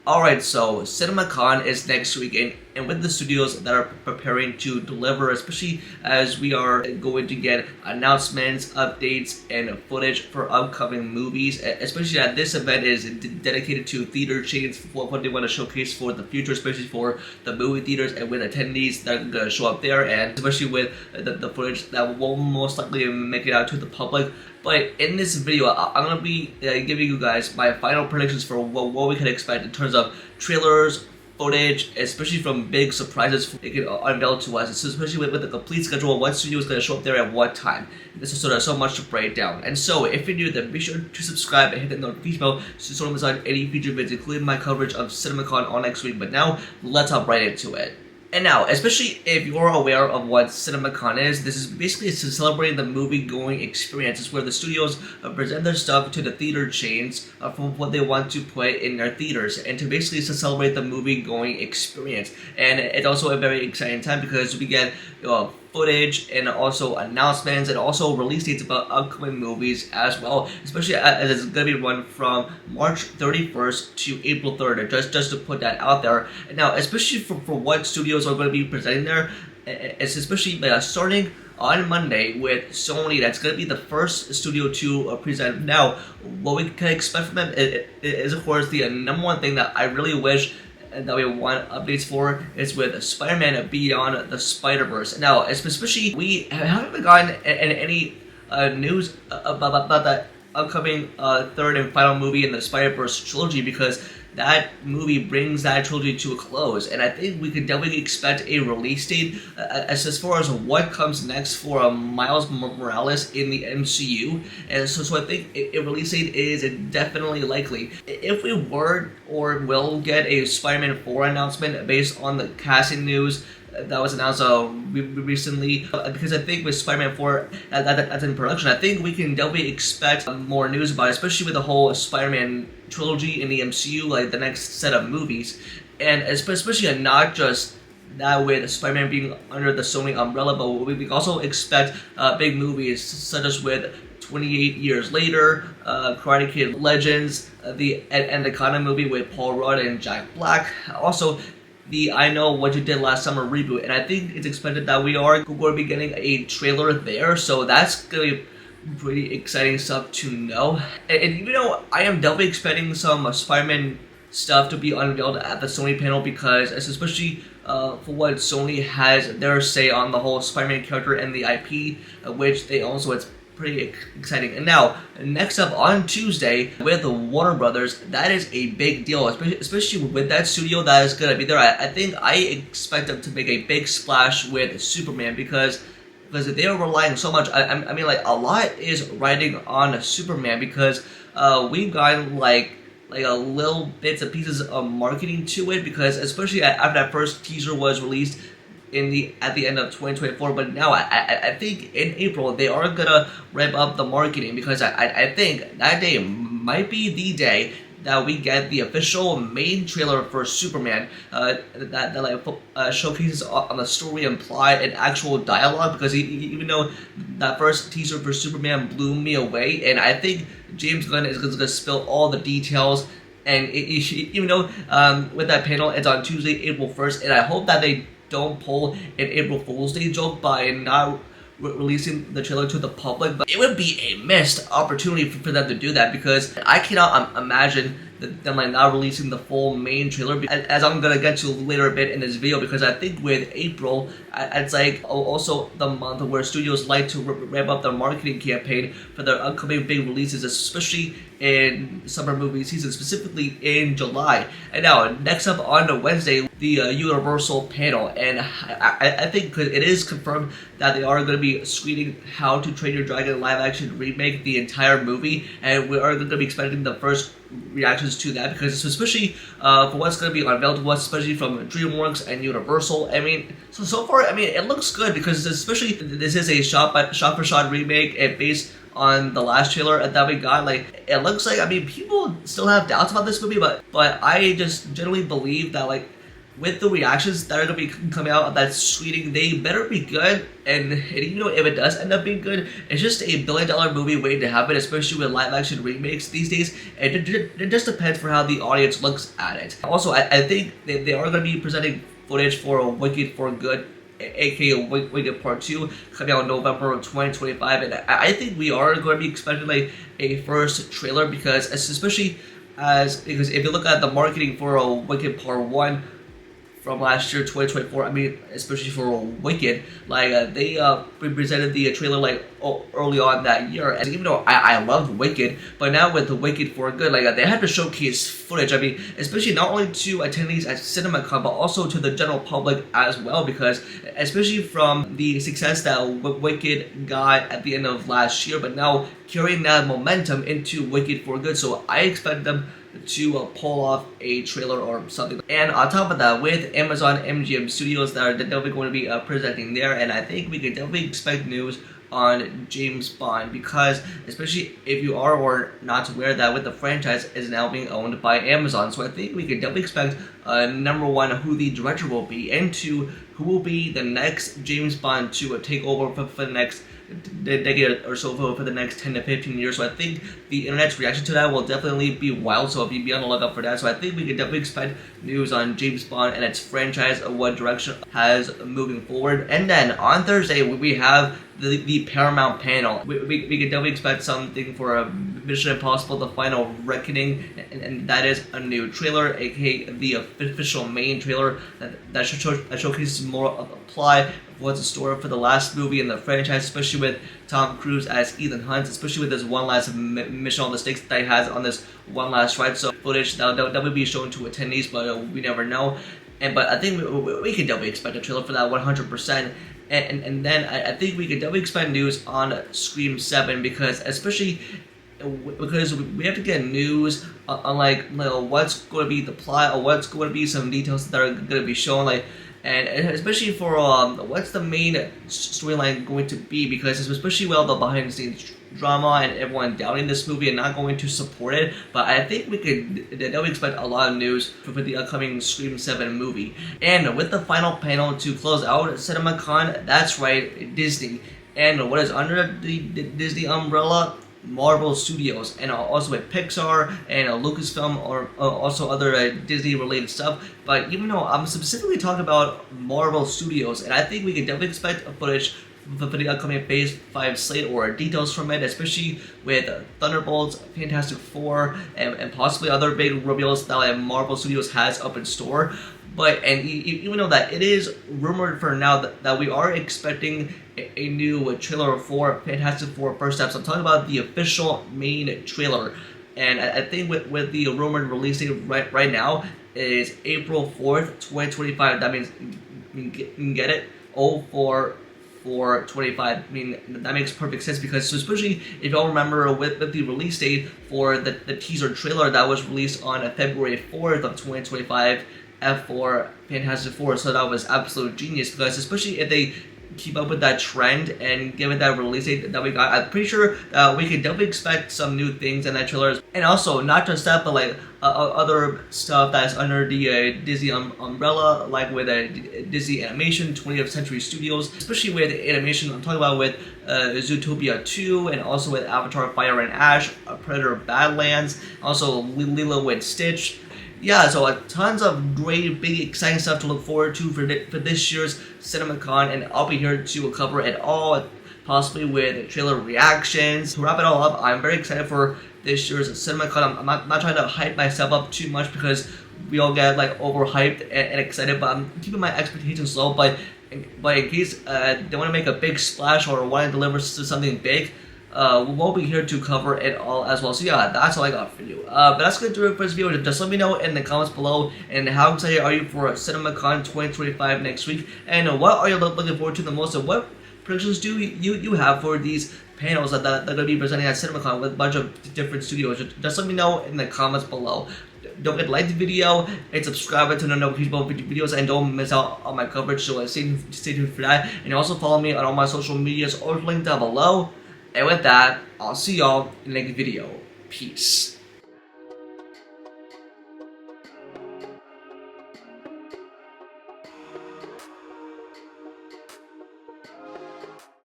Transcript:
Alright, so CinemaCon is next week, and with the studios that are preparing to deliver, especially as we are going to get announcements, updates, and footage for upcoming movies, especially that this event is dedicated to theater chains for what they want to showcase for the future, especially for the movie theaters and with attendees that are going to show up there, and especially with the footage that won't most likely make it out to the public. But in this video, I'm going to be giving you guys my final predictions for what we can expect in terms of trailers, footage, especially from big surprises they can unveil to us, especially with the complete schedule of what studio is going to show up there at what time. This is sort of so much to break down. And so, if you're new, then be sure to subscribe and hit the notification bell so you don't miss out on any future videos, including my coverage of CinemaCon all next week. But now, let's hop right into it. And now, especially if you're aware of what CinemaCon is, this is basically celebrating the movie-going experience. It's where the studios present their stuff to the theater chains for what they want to put in their theaters, and to basically celebrate the movie-going experience. And it's also a very exciting time because we get footage and also announcements and also release dates about upcoming movies as well, especially as it's going to be run from March 31st to April 3rd, just to put that out there. And now, especially for what studios are going to be presenting there, it's especially starting on Monday with Sony. That's going to be the first studio to present. Now, what we can expect from them is of course, the number one thing that I really wish that we want updates for is with Spider-Man Beyond the Spider-Verse. Now, especially, we haven't gotten any news about that upcoming third and final movie in the Spider-Verse trilogy, because that movie brings that trilogy to a close, and I think we could definitely expect a release date as far as what comes next for Miles Morales in the MCU, and so I think a release date is definitely likely. If we were or will get a Spider-Man 4 announcement based on the casting news that was announced recently, because I think with Spider-Man 4 that's in production, I think we can definitely expect more news about it, especially with the whole Spider-Man trilogy in the MCU, like the next set of movies, and especially not just that with Spider-Man being under the Sony umbrella, but we also expect big movies such as with 28 Years Later, Karate Kid Legends, the Anaconda movie with Paul Rudd and Jack Black, also the I Know What You Did Last Summer reboot, and I think it's expected that we are going to be getting a trailer there, so that's going to be pretty exciting stuff to know. And you know, I am definitely expecting some Spider-Man stuff to be unveiled at the Sony panel, because it's especially for what Sony has their say on the whole Spider-Man character and the IP, which they own, so it's pretty exciting. And now, next up on Tuesday with Warner Brothers, that is a big deal, especially with that studio that is going to be there. I think I expect them to make a big splash with Superman, because they are relying so much. I mean, like, a lot is riding on Superman, because we've gotten like a little bits and pieces of marketing to it, because especially after that first teaser was released at the end of 2024, but now I think in April they are gonna ramp up the marketing, because I think that day might be the day that we get the official main trailer for Superman that showcases on the story and plot and actual dialogue, because even though that first teaser for Superman blew me away, and I think James Gunn is going to spill all the details, and even though with that panel it's on Tuesday, April 1st, and I hope that they don't pull an April Fool's Day joke by not releasing the trailer to the public, but it would be a missed opportunity for them to do that, because I cannot imagine them like not releasing the full main trailer, as I'm gonna get to later a bit in this video, because I think with April, it's like also the month where studios like to ramp up their marketing campaign for their upcoming big releases, especially in summer movie season, specifically in July. And now, next up on Wednesday, the Universal panel, and I think it is confirmed that they are going to be screening How to Train Your Dragon live action remake, the entire movie, and we are going to be expecting the first reactions to that, because especially for what's going to be unveiled to us, especially from DreamWorks and Universal. I mean, so far, I mean, it looks good, because especially this is a shot-for-shot remake and based on the last trailer that we got. Like, it looks like, I mean, people still have doubts about this movie, but I just generally believe that, like, with the reactions that are going to be coming out of that screening, they better be good. And you know, if it does end up being good, it's just $1 billion movie waiting to happen, especially with live action remakes these days. It just depends for how the audience looks at it. Also, I think they are going to be presenting footage for Wicked for Good, aka Wicked Part 2, coming out in November of 2025. And I think we are going to be expecting like a first trailer, because especially because if you look at the marketing for Wicked Part 1 from last year, 2024, I mean, especially for Wicked, like they presented the trailer like early on that year. And even though I loved Wicked, but now with the Wicked for Good, like they had to showcase footage. I mean, especially not only to attendees at CinemaCon, but also to the general public as well, because especially from the success that Wicked got at the end of last year, but now carrying that momentum into Wicked for Good. So I expect them to pull off a trailer or something. And on top of that, with Amazon MGM Studios that are definitely going to be presenting there, and I think we can definitely expect news on James Bond, because especially if you are or not aware that with the franchise is now being owned by Amazon, so I think we can definitely expect number one, who the director will be, and two, who will be the next James Bond to take over for the next decade or so, for the next 10 to 15 years. So I think the internet's reaction to that will definitely be wild, so be on the lookout for that. So I think we can definitely expect news on James Bond and its franchise, what direction has moving forward. And then on Thursday, we have the Paramount panel. We can definitely expect something for Mission Impossible: The Final Reckoning, and that is a new trailer, aka the official main trailer that showcases more of the plot, what's in store for the last movie in the franchise, especially with Tom Cruise as Ethan Hunt, especially with this one last mission, all the stakes that he has on this one last ride. So footage that will be shown to attendees, but we never know. But I think we can definitely expect a trailer for that 100%. And then I think we can definitely expect news on Scream 7, because we have to get news on like what's going to be the plot, or what's going to be some details that are going to be shown, like, and especially for what's the main storyline going to be, because especially with all the behind the scenes drama and everyone doubting this movie and not going to support it. But I think we could definitely expect a lot of news for the upcoming Scream 7 movie. And with the final panel to close out CinemaCon, that's right, Disney. And what is under the Disney umbrella? Marvel Studios, and also with Pixar and Lucasfilm, or also other Disney related stuff. But even though I'm specifically talking about Marvel Studios, and I think we can definitely expect footage for the upcoming Phase 5 slate, or details from it, especially with Thunderbolts, Fantastic Four, and possibly other big reveals that Marvel Studios has up in store. But even though that it is rumored for now that we are expecting a new trailer for Fantastic Four First Steps, I'm talking about the official main trailer. And I think with the rumored release date right now is April 4th, 2025. That means, you can get it, 04/4/25. I mean, that makes perfect sense, because especially if y'all remember with the release date for the teaser trailer that was released on February 4th of 2025, F4 Fantastic Four, so that was absolute genius, because especially if they keep up with that trend and give it that release date that we got, I'm pretty sure we can definitely expect some new things in that trailer. And also, not just that, but like other stuff that's under the Disney umbrella, like with Disney Animation, 20th Century Studios, especially with animation. I'm talking about with Zootopia 2, and also with Avatar: Fire and Ash, Predator: Badlands, also Lilo and Stitch. Yeah, so tons of great, big, exciting stuff to look forward to for this year's CinemaCon, and I'll be here to cover it all, possibly with trailer reactions. To wrap it all up, I'm very excited for this year's CinemaCon. I'm not trying to hype myself up too much, because we all get like overhyped and excited, but I'm keeping my expectations low. But in case they want to make a big splash or want to deliver something big, we'll be here to cover it all as well. So yeah, that's all I got for you. But that's going to do it for this video. Just let me know in the comments below, and how excited are you for CinemaCon 2025 next week, and what are you looking forward to the most, and what predictions do you have for these panels that are going to be presenting at CinemaCon with a bunch of different studios. Just let me know in the comments below. Don't forget to like the video and subscribe to the notification bell for videos, and don't miss out on my coverage, so stay tuned for that. And also follow me on all my social medias, or linked down below. And with that, I'll see y'all in the next video. Peace.